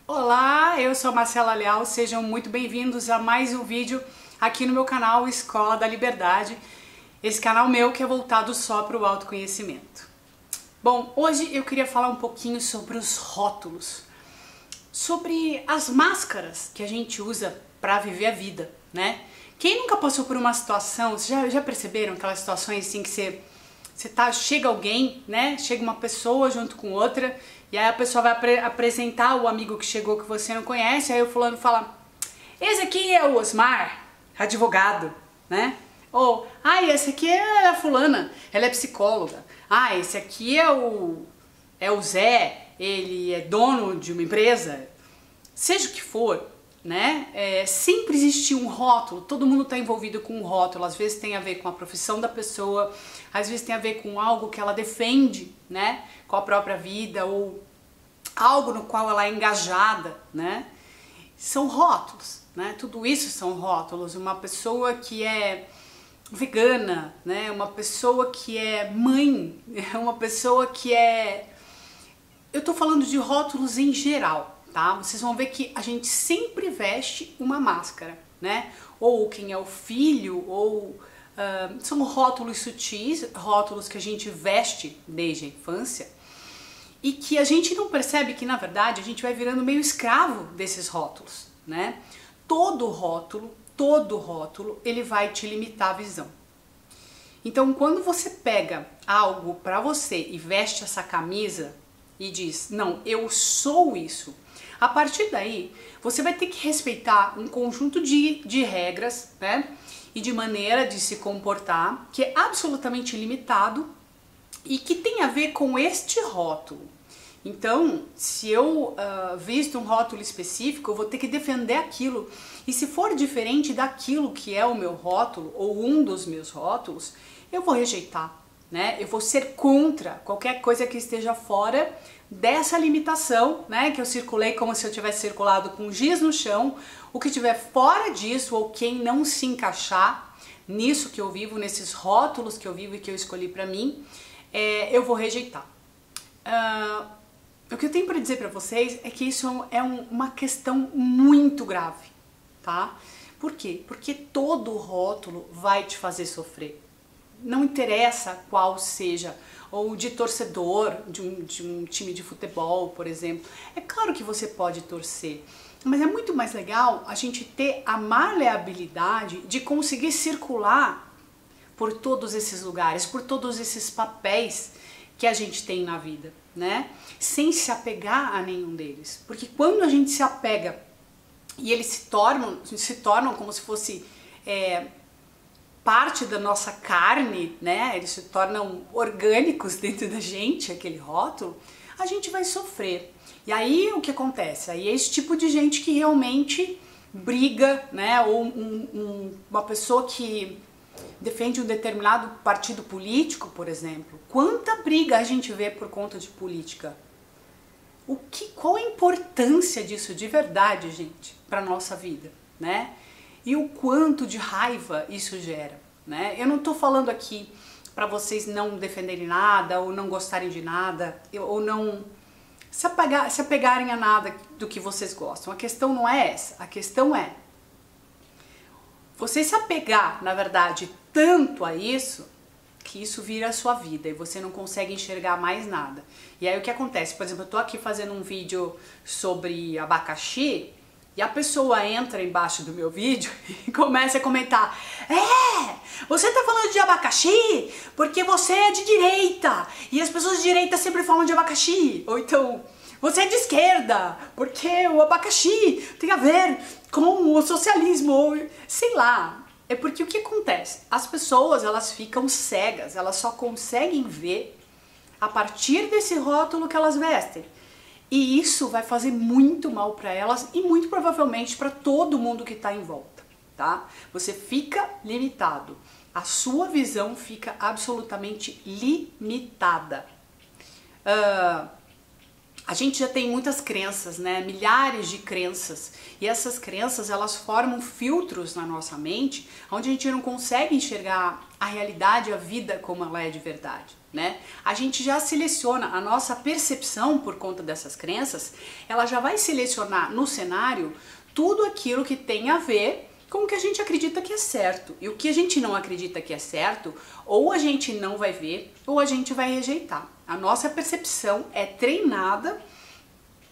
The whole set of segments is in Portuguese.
Olá, eu sou a Marcela Leal, sejam muito bem-vindos a mais um vídeo aqui no meu canal Escola da Liberdade, esse canal meu que é voltado só para o autoconhecimento. Bom, hoje eu queria falar um pouquinho sobre os rótulos, sobre as máscaras que a gente usa para viver a vida, né? Quem nunca passou por uma situação, vocês já perceberam aquelas situações assim que chega alguém, né? Chega uma pessoa junto com outra, e aí a pessoa vai apresentar o amigo que chegou que você não conhece, aí o fulano fala: esse aqui é o Osmar, advogado, né? Ou, esse aqui é a fulana, ela é psicóloga. Esse aqui é o Zé, ele é dono de uma empresa. Seja o que for, né? Sempre existe um rótulo, todo mundo está envolvido com um rótulo. Às vezes tem a ver com a profissão da pessoa, às vezes tem a ver com algo que ela defende, né? Com a própria vida, ou algo no qual ela é engajada, né? São rótulos, né? Tudo isso são rótulos. Uma pessoa que é vegana, né? Uma pessoa que é mãe, uma pessoa que é... Eu tô falando de rótulos em geral, tá? Vocês vão ver que a gente sempre veste uma máscara, né? Ou quem é o filho, ou... são rótulos sutis, rótulos que a gente veste desde a infância e que a gente não percebe que, na verdade, a gente vai virando meio escravo desses rótulos, né? Todo rótulo, ele vai te limitar a visão. Então, quando você pega algo pra você e veste essa camisa e diz, não, eu sou isso, a partir daí, você vai ter que respeitar um conjunto de regras, né? E de maneira de se comportar, que é absolutamente limitado e que tem a ver com este rótulo. Então, se eu visto um rótulo específico, eu vou ter que defender aquilo. E se for diferente daquilo que é o meu rótulo, ou um dos meus rótulos, eu vou rejeitar, né? Eu vou ser contra qualquer coisa que esteja fora dessa limitação, né? Que eu circulei como se eu tivesse circulado com giz no chão. O que estiver fora disso, ou quem não se encaixar nisso que eu vivo, nesses rótulos que eu vivo e que eu escolhi pra mim, eu vou rejeitar. O que eu tenho para dizer para vocês é que isso é uma questão muito grave, tá? Por quê? Porque todo rótulo vai te fazer sofrer. Não interessa qual seja, ou de torcedor de um time de futebol, por exemplo. É claro que você pode torcer, mas é muito mais legal a gente ter a maleabilidade de conseguir circular por todos esses lugares, por todos esses papéis que a gente tem na vida, né? Sem se apegar a nenhum deles. Porque quando a gente se apega e eles se tornam como se fosse parte da nossa carne, né? Eles se tornam orgânicos dentro da gente, aquele rótulo, a gente vai sofrer. E aí o que acontece? Aí é esse tipo de gente que realmente briga, né? Ou uma pessoa que defende um determinado partido político, por exemplo. Quanta briga a gente vê por conta de política? Qual a importância disso de verdade, gente, para nossa vida, né? E o quanto de raiva isso gera, né? Eu não tô falando aqui para vocês não defenderem nada, ou não gostarem de nada, ou não se apegarem a nada do que vocês gostam. A questão não é essa, a questão é você se apegar, na verdade, tanto a isso, que isso vira a sua vida e você não consegue enxergar mais nada. E aí o que acontece? Por exemplo, eu tô aqui fazendo um vídeo sobre abacaxi e a pessoa entra embaixo do meu vídeo e começa a comentar: você tá falando de abacaxi porque você é de direita e as pessoas de direita sempre falam de abacaxi. Ou então, você é de esquerda porque o abacaxi tem a ver com o socialismo, ou sei lá. É porque o que acontece? As pessoas, elas ficam cegas, elas só conseguem ver a partir desse rótulo que elas vestem. E isso vai fazer muito mal para elas e muito provavelmente para todo mundo que está em volta, tá? Você fica limitado, a sua visão fica absolutamente limitada. A gente já tem muitas crenças, né? Milhares de crenças. E essas crenças, elas formam filtros na nossa mente, onde a gente não consegue enxergar a realidade, a vida como ela é de verdade, né? A gente já seleciona a nossa percepção por conta dessas crenças, ela já vai selecionar no cenário tudo aquilo que tem a ver com o que a gente acredita que é certo. E o que a gente não acredita que é certo, ou a gente não vai ver, ou a gente vai rejeitar. A nossa percepção é treinada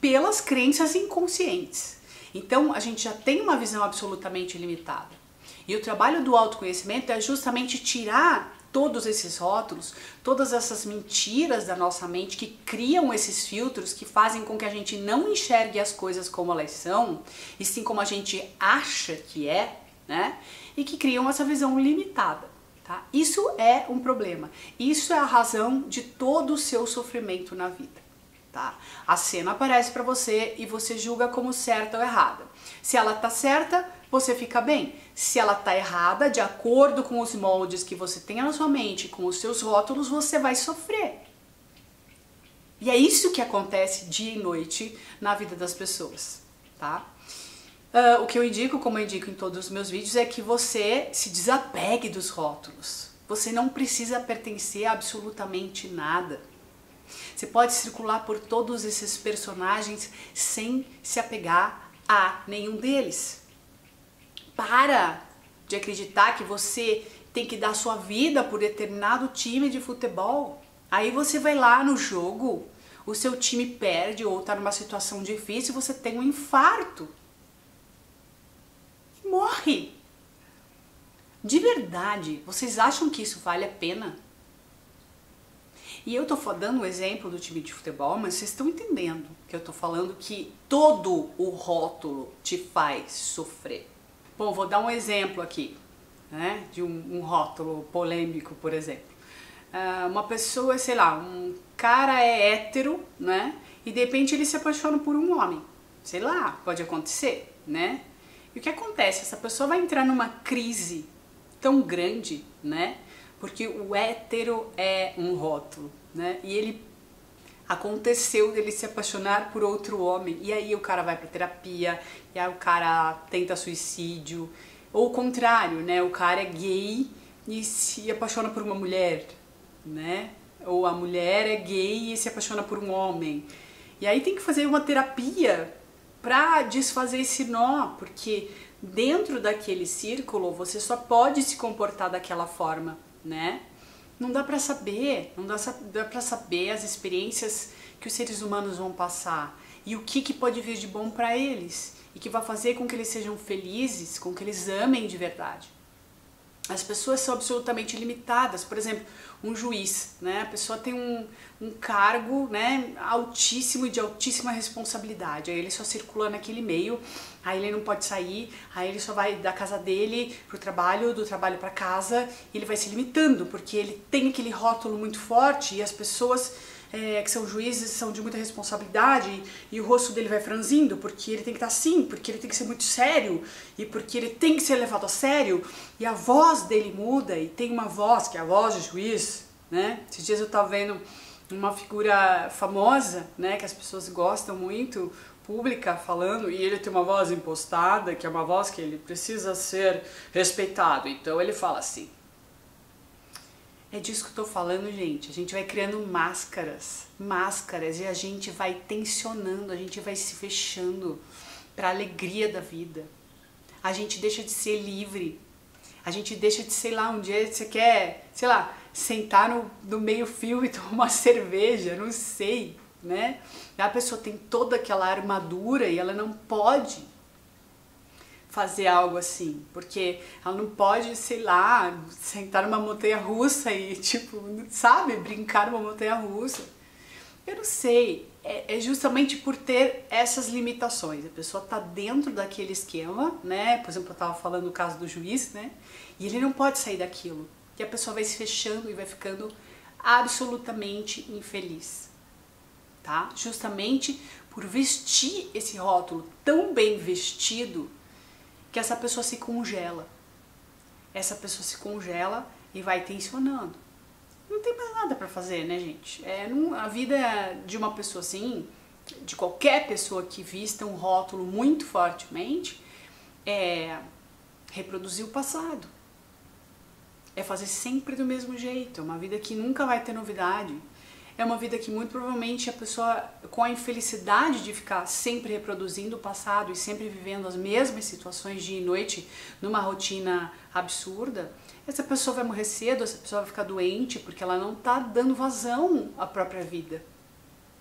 pelas crenças inconscientes. Então, a gente já tem uma visão absolutamente limitada. E o trabalho do autoconhecimento é justamente tirar todos esses rótulos, todas essas mentiras da nossa mente que criam esses filtros que fazem com que a gente não enxergue as coisas como elas são, e sim como a gente acha que é, né? E que criam essa visão limitada. Tá? Isso é um problema. Isso é a razão de todo o seu sofrimento na vida. Tá? A cena aparece para você e você julga como certa ou errada. Se ela tá certa, você fica bem. Se ela tá errada, de acordo com os moldes que você tem na sua mente, com os seus rótulos, você vai sofrer. E é isso que acontece dia e noite na vida das pessoas. Tá? O que eu indico, como eu indico em todos os meus vídeos, é que você se desapegue dos rótulos. Você não precisa pertencer a absolutamente nada. Você pode circular por todos esses personagens sem se apegar a nenhum deles. Para de acreditar que você tem que dar sua vida por determinado time de futebol. Aí você vai lá no jogo, o seu time perde ou está numa situação difícil e você tem um infarto. Morre! De verdade, vocês acham que isso vale a pena? E eu tô dando um exemplo do time de futebol, mas vocês estão entendendo que eu tô falando que todo o rótulo te faz sofrer. Bom, vou dar um exemplo aqui, né, de um rótulo polêmico, por exemplo. Uma pessoa, sei lá, um cara é hétero, né, e de repente ele se apaixona por um homem. Sei lá, pode acontecer, né? E o que acontece? Essa pessoa vai entrar numa crise tão grande, né? Porque o hétero é um rótulo, né? E ele aconteceu dele se apaixonar por outro homem. E aí o cara vai pra terapia, e aí o cara tenta suicídio. Ou o contrário, né? O cara é gay e se apaixona por uma mulher, né? Ou a mulher é gay e se apaixona por um homem. E aí tem que fazer uma terapia para desfazer esse nó, porque dentro daquele círculo você só pode se comportar daquela forma, né? Não dá para saber, não dá para saber as experiências que os seres humanos vão passar e o que pode vir de bom para eles e que vai fazer com que eles sejam felizes, com que eles amem de verdade. As pessoas são absolutamente limitadas. Por exemplo, um juiz, né? A pessoa tem um cargo, né, altíssimo e de altíssima responsabilidade. Aí ele só circula naquele meio, aí ele não pode sair, aí ele só vai da casa dele pro trabalho, do trabalho para casa, e ele vai se limitando, porque ele tem aquele rótulo muito forte e as pessoas que são juízes são de muita responsabilidade e o rosto dele vai franzindo porque ele tem que estar assim, porque ele tem que ser muito sério e porque ele tem que ser levado a sério e a voz dele muda e tem uma voz que é a voz de juiz, né? Esses dias eu estava vendo uma figura famosa, né, que as pessoas gostam muito, pública, falando, e ele tem uma voz impostada, que é uma voz que ele precisa ser respeitado, então ele fala assim. É disso que eu tô falando, gente. A gente vai criando máscaras, e a gente vai tensionando, a gente vai se fechando para a alegria da vida. A gente deixa de ser livre. A gente deixa de, sei lá, um dia você quer, sei lá, sentar no meio-fio e tomar uma cerveja, não sei, né? A pessoa tem toda aquela armadura e ela não pode fazer algo assim, porque ela não pode, sei lá, sentar numa montanha-russa e, tipo, sabe, brincar numa montanha-russa. Eu não sei, é justamente por ter essas limitações. A pessoa tá dentro daquele esquema, né? Por exemplo, eu tava falando do caso do juiz, né? E ele não pode sair daquilo. E a pessoa vai se fechando e vai ficando absolutamente infeliz, tá? Justamente por vestir esse rótulo tão bem vestido que essa pessoa se congela. Essa pessoa se congela e vai tensionando. Não tem mais nada pra fazer, né, gente? A vida de uma pessoa assim de qualquer pessoa que vista um rótulo muito fortemente é reproduzir o passado. É fazer sempre do mesmo jeito, é uma vida que nunca vai ter novidade. É uma vida que muito provavelmente a pessoa, com a infelicidade de ficar sempre reproduzindo o passado e sempre vivendo as mesmas situações dia e noite numa rotina absurda, essa pessoa vai morrer cedo, essa pessoa vai ficar doente porque ela não está dando vazão à própria vida,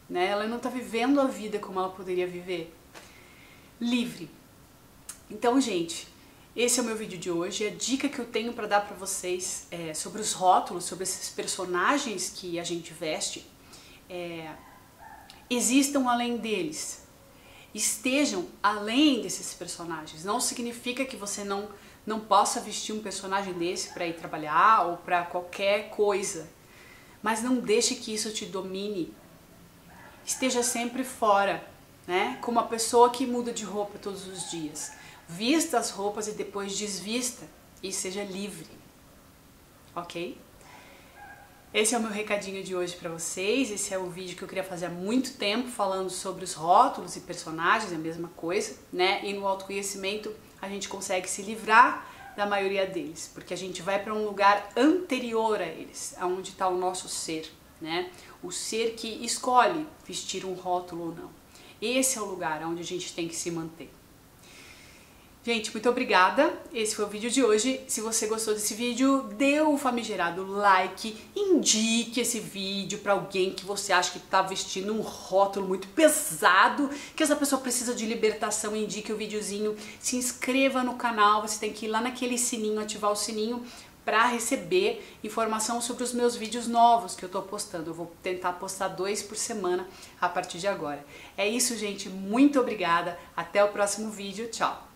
né? Ela não está vivendo a vida como ela poderia viver, livre. Então, gente, esse é o meu vídeo de hoje. A dica que eu tenho para dar para vocês sobre os rótulos, sobre esses personagens que a gente veste, existam além deles, estejam além desses personagens. Não significa que você não possa vestir um personagem desse para ir trabalhar ou para qualquer coisa, mas não deixe que isso te domine. Esteja sempre fora, né? Como a pessoa que muda de roupa todos os dias. Vista as roupas e depois desvista e seja livre, ok? Esse é o meu recadinho de hoje para vocês. Esse é o vídeo que eu queria fazer há muito tempo, falando sobre os rótulos e personagens, a mesma coisa, né? E no autoconhecimento a gente consegue se livrar da maioria deles, porque a gente vai para um lugar anterior a eles, aonde está o nosso ser, né? O ser que escolhe vestir um rótulo ou não. Esse é o lugar onde a gente tem que se manter. Gente, muito obrigada. Esse foi o vídeo de hoje. Se você gostou desse vídeo, dê o famigerado like, indique esse vídeo para alguém que você acha que está vestindo um rótulo muito pesado, que essa pessoa precisa de libertação, indique o videozinho, se inscreva no canal, você tem que ir lá naquele sininho, ativar o sininho para receber informação sobre os meus vídeos novos que eu tô postando. Eu vou tentar postar 2 por semana a partir de agora. É isso, gente. Muito obrigada. Até o próximo vídeo. Tchau!